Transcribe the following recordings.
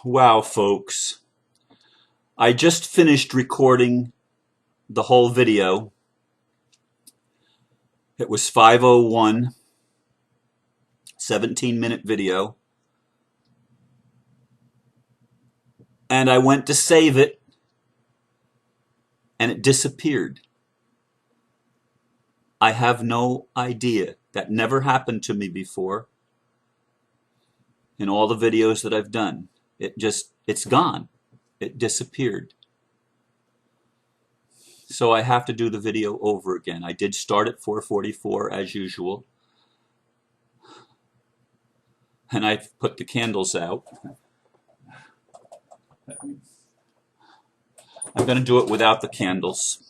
Wow, folks. I just finished recording the whole video. It was 5:01, 17-minute video. And I went to save it, and it disappeared. I have no idea. That never happened to me before in all the videos that I've done. It's gone. It disappeared. So I have to do the video over again. I did start at 4:44 as usual. And I've put the candles out. I'm going to do it without the candles.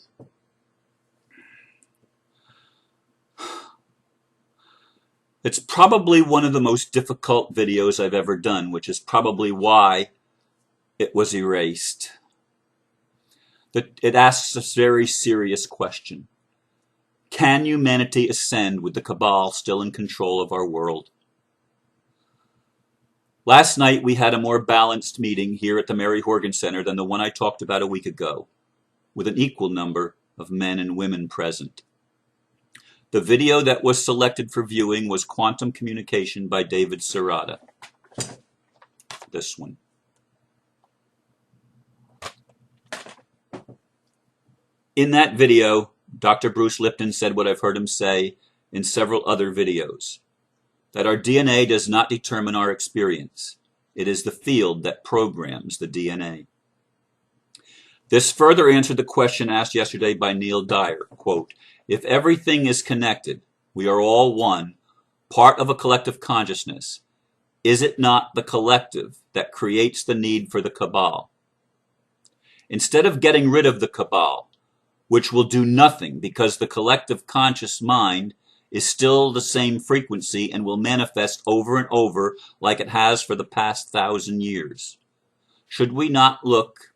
It's probably one of the most difficult videos I've ever done, which is probably why it was erased. It asks a very serious question. Can humanity ascend with the Cabal still in control of our world? Last night we had a more balanced meeting here at the Mary Horgan Center than the one I talked about a week ago, with an equal number of men and women present. The video that was selected for viewing was Quantum Communication by David Serrata. This one. In that video, Dr. Bruce Lipton said what I've heard him say in several other videos, that our DNA does not determine our experience. It is the field that programs the DNA. This further answered the question asked yesterday by Neil Dyer, quote, if everything is connected, we are all one, part of a collective consciousness, is it not the collective that creates the need for the Cabal? Instead of getting rid of the Cabal, which will do nothing because the collective conscious mind is still the same frequency and will manifest over and over like it has for the past 1,000 years, should we not look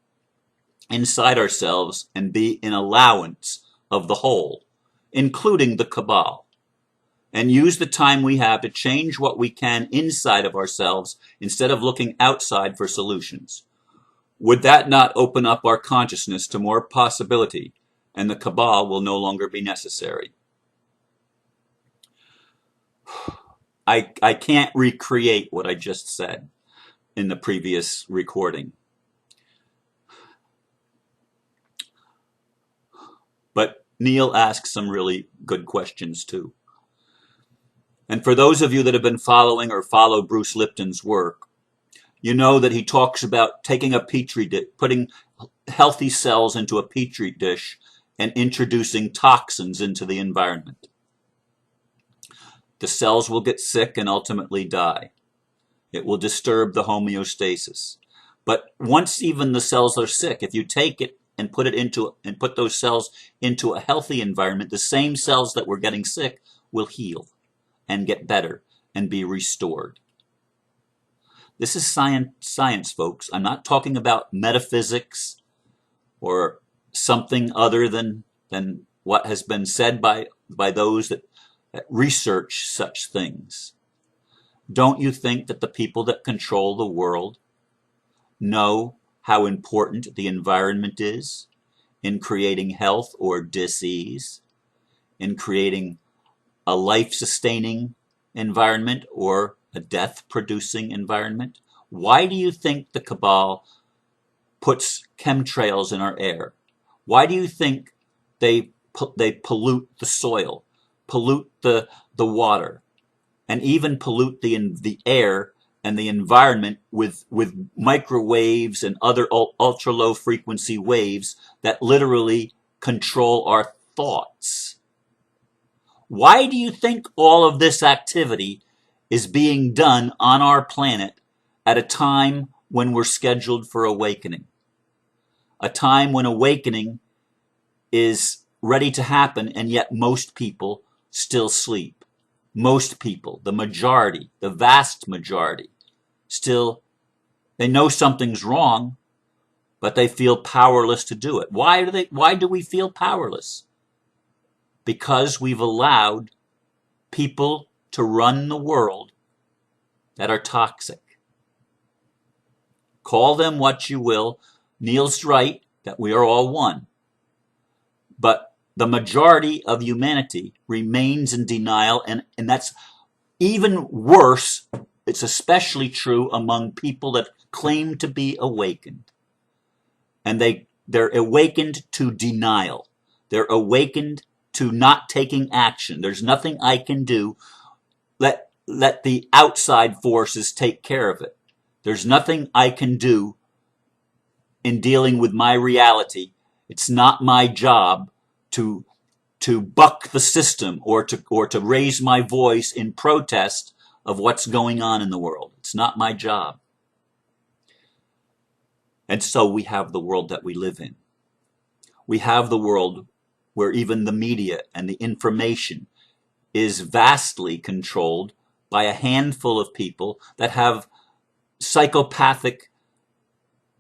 inside ourselves and be in allowance of the whole, including the Cabal, and use the time we have to change what we can inside of ourselves instead of looking outside for solutions? Would that not open up our consciousness to more possibility, and the Cabal will no longer be necessary? I can't recreate what I just said in the previous recording. But Neil asks some really good questions too. And for those of you that have been following or follow Bruce Lipton's work, you know that he talks about taking a petri dish, putting healthy cells into a petri dish and introducing toxins into the environment. The cells will get sick and ultimately die. It will disturb the homeostasis. But once even the cells are sick, if you take it and put those cells into a healthy environment, the same cells that were getting sick will heal and get better and be restored. This is science, folks. I'm not talking about metaphysics or something other than what has been said by those that research such things. Don't you think that the people that control the world know how important the environment is in creating health or disease, in creating a life-sustaining environment or a death-producing environment? Why do you think the Cabal puts chemtrails in our air? Why do you think they pollute the soil, pollute the water, and even pollute the air and the environment with microwaves and other ultra low frequency waves that literally control our thoughts? Why do you think all of this activity is being done on our planet at a time when we're scheduled for awakening? A time when awakening is ready to happen, and yet most people still sleep. Most people, the majority, the vast majority, still, they know something's wrong, but they feel powerless to do it. Why do we feel powerless? Because we've allowed people to run the world that are toxic. Call them what you will. Neil's right that we are all one. But the majority of humanity remains in denial, and that's even worse. It's especially true among people that claim to be awakened. And they're awakened to denial. They're awakened to not taking action. There's nothing I can do. Let the outside forces take care of it. There's nothing I can do in dealing with my reality. It's not my job to buck the system or to raise my voice in protest of what's going on in the world. It's not my job. And so we have the world that we live in. We have the world where even the media and the information is vastly controlled by a handful of people that have psychopathic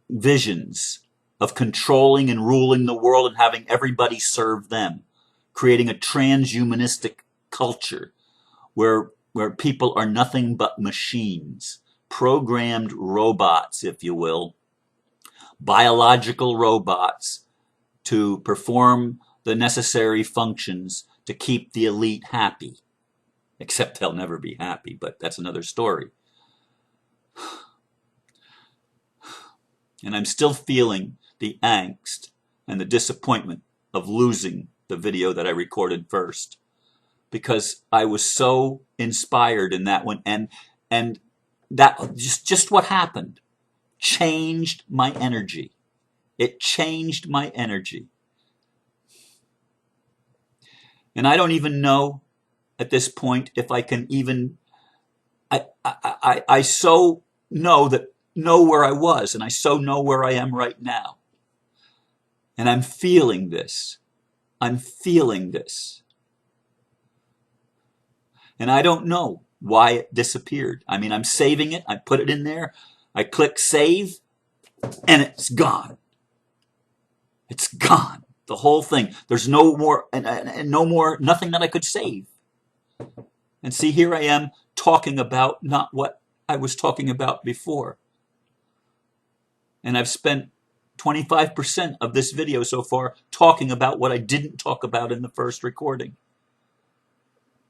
visions of controlling and ruling the world and having everybody serve them, creating a transhumanistic culture where people are nothing but machines, programmed robots, if you will, biological robots to perform the necessary functions to keep the elite happy. Except they'll never be happy, but that's another story. And I'm still feeling the angst and the disappointment of losing the video that I recorded first, because I was so inspired in that one, and that just what happened changed my energy. It changed my energy. And I don't even know at this point if I can even, I so know where I was, and I so know where I am right now. And I'm feeling this. I'm feeling this. And I don't know why it disappeared. I mean, I'm saving it. I put it in there. I click save, and it's gone. It's gone. The whole thing. There's no more, and no more, nothing that I could save. And see, here I am talking about not what I was talking about before. And I've spent 25% of this video so far talking about what I didn't talk about in the first recording.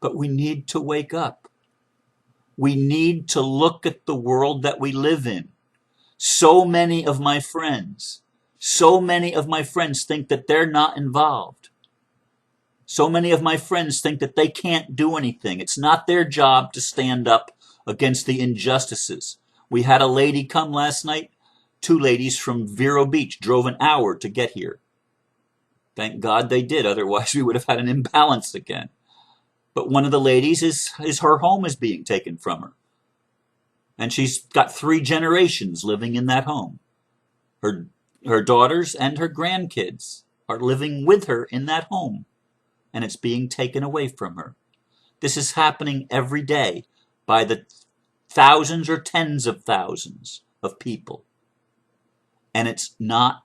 But we need to wake up. We need to look at the world that we live in. So many of my friends think that they're not involved. So many of my friends think that they can't do anything. It's not their job to stand up against the injustices. We had a lady come last night, 2 ladies from Vero Beach, drove an hour to get here. Thank God they did, otherwise we would have had an imbalance again. But one of the ladies her home is being taken from her. And she's got 3 generations living in that home. Her daughters and her grandkids are living with her in that home. And it's being taken away from her. This is happening every day by the thousands or tens of thousands of people. And it's not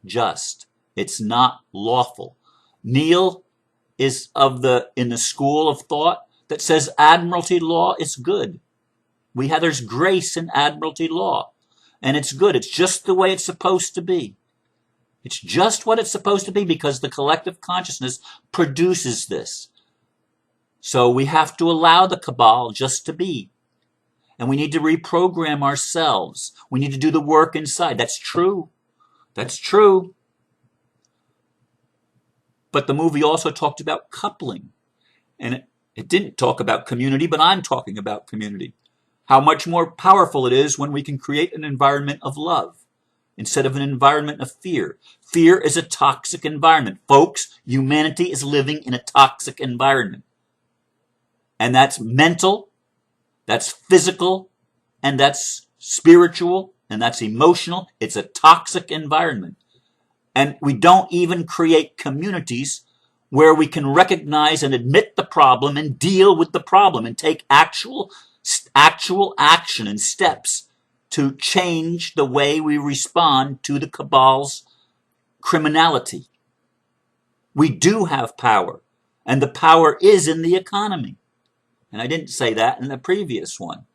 just. It's not lawful. Neil is in the school of thought that says admiralty law is good. There's grace in admiralty law, and it's good. It's just the way it's supposed to be. It's just what it's supposed to be because the collective consciousness produces this. So we have to allow the cabal just to be. And we need to reprogram ourselves. We need to do the work inside. That's true. That's true. But the movie also talked about coupling. And it didn't talk about community, but I'm talking about community. How much more powerful it is when we can create an environment of love instead of an environment of fear. Fear is a toxic environment. Folks, humanity is living in a toxic environment. And that's mental, that's physical, and that's spiritual, and that's emotional. It's a toxic environment. And we don't even create communities where we can recognize and admit the problem and deal with the problem and take actual action and steps to change the way we respond to the cabal's criminality. We do have power, and the power is in the economy. And I didn't say that in the previous one.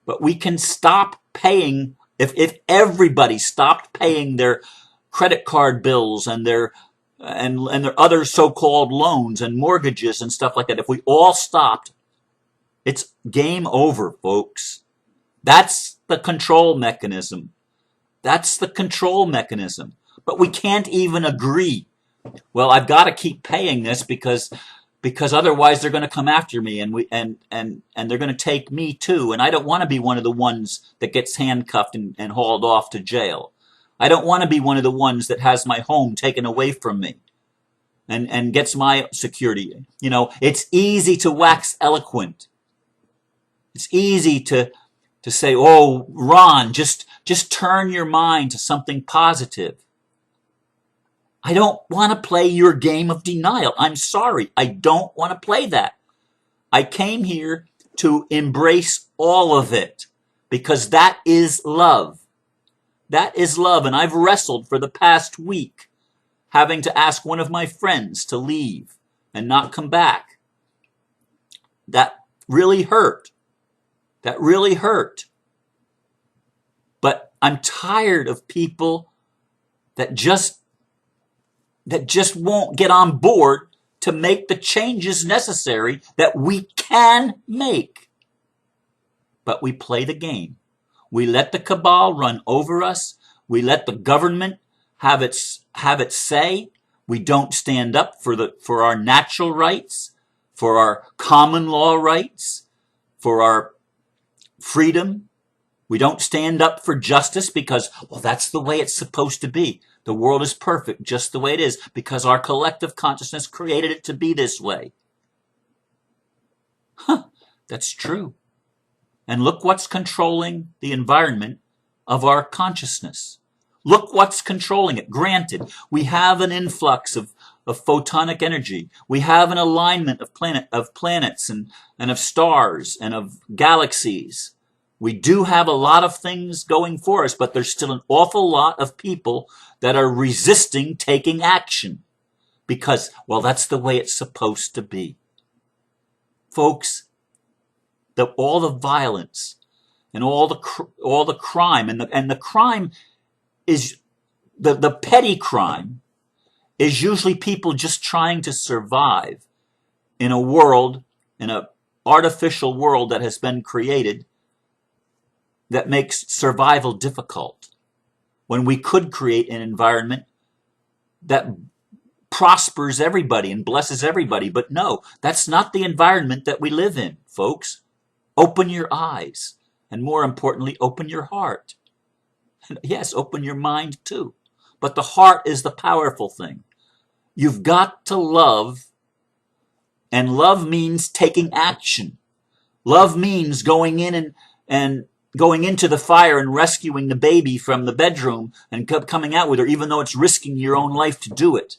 But we can stop paying If everybody stopped paying their credit card bills and their other so-called loans and mortgages and stuff like that, if we all stopped, it's game over, folks. That's the control mechanism. That's the control mechanism. But we can't even agree. Well, I've got to keep paying this because otherwise they're going to come after me and they're going to take me too. And I don't want to be one of the ones that gets handcuffed and hauled off to jail. I don't want to be one of the ones that has my home taken away from me and gets my security. You know, it's easy to wax eloquent. It's easy to say, oh, Ron, just turn your mind to something positive. I don't want to play your game of denial. I'm sorry. I don't want to play that. I came here to embrace all of it because that is love. That is love. And I've wrestled for the past week having to ask one of my friends to leave and not come back. That really hurt. That really hurt. But I'm tired of people that just won't get on board to make the changes necessary that we can make. But we play the game. We let the cabal run over us. We let the government have its say. We don't stand up for our natural rights, for our common law rights, for our freedom. We don't stand up for justice because, well, that's the way it's supposed to be. The world is perfect just the way it is because our collective consciousness created it to be this way. That's true. And look what's controlling the environment of our consciousness. Look what's controlling it. Granted, we have an influx of photonic energy. We have an alignment of planets and of stars and of galaxies. We do have a lot of things going for us, but there's still an awful lot of people that are resisting taking action because, well, that's the way it's supposed to be. Folks, all the violence and all the crime and the crime is the petty crime is usually people just trying to survive in a world, in an artificial world that has been created that makes survival difficult, when we could create an environment that prospers everybody and blesses everybody. But no, that's not the environment that we live in, folks. Open your eyes, and more importantly, open your heart. And yes, open your mind too. But the heart is the powerful thing. You've got to love, and love means taking action. Love means going in and going into the fire and rescuing the baby from the bedroom and coming out with her, even though it's risking your own life to do it.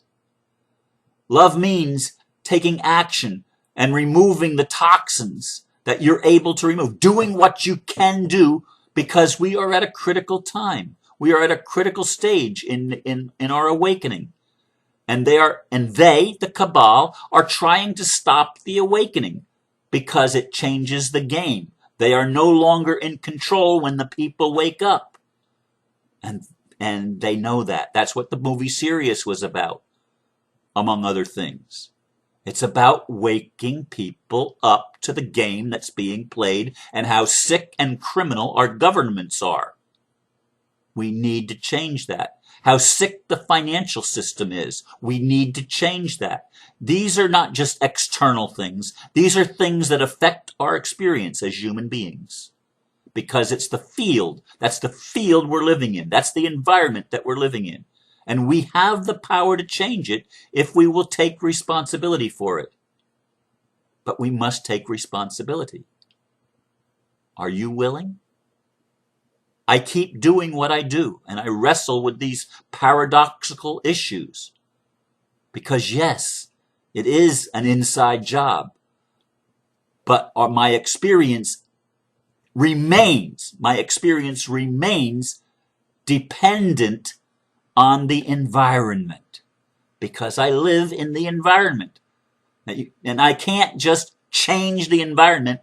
Love means taking action and removing the toxins that you're able to remove, doing what you can do because we are at a critical time. We are at a critical stage in our awakening. And they, the cabal, are trying to stop the awakening because it changes the game. They are no longer in control when the people wake up. And they know that. That's what the movie Sirius was about, among other things. It's about waking people up to the game that's being played and how sick and criminal our governments are. We need to change that. How sick the financial system is. We need to change that. These are not just external things. These are things that affect our experience as human beings. Because it's the field. That's the field we're living in. That's the environment that we're living in. And we have the power to change it if we will take responsibility for it. But we must take responsibility. Are you willing? I keep doing what I do, and I wrestle with these paradoxical issues. Because yes, it is an inside job. But my experience remains dependent on the environment. Because I live in the environment. And I can't just change the environment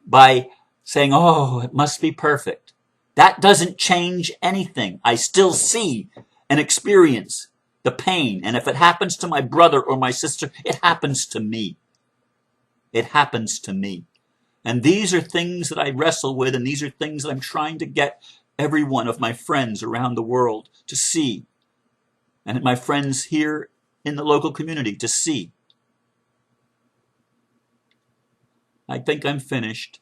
by saying, oh, it must be perfect. That doesn't change anything. I still see and experience the pain. And if it happens to my brother or my sister, it happens to me. It happens to me. And these are things that I wrestle with, and these are things that I'm trying to get every one of my friends around the world to see, and my friends here in the local community to see. I think I'm finished,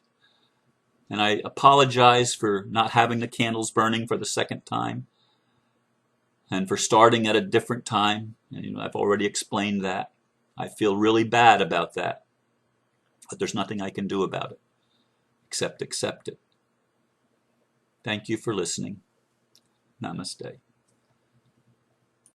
and I apologize for not having the candles burning for the second time, and for starting at a different time. And, I've already explained that. I feel really bad about that, but there's nothing I can do about it except accept it. Thank you for listening. Namaste.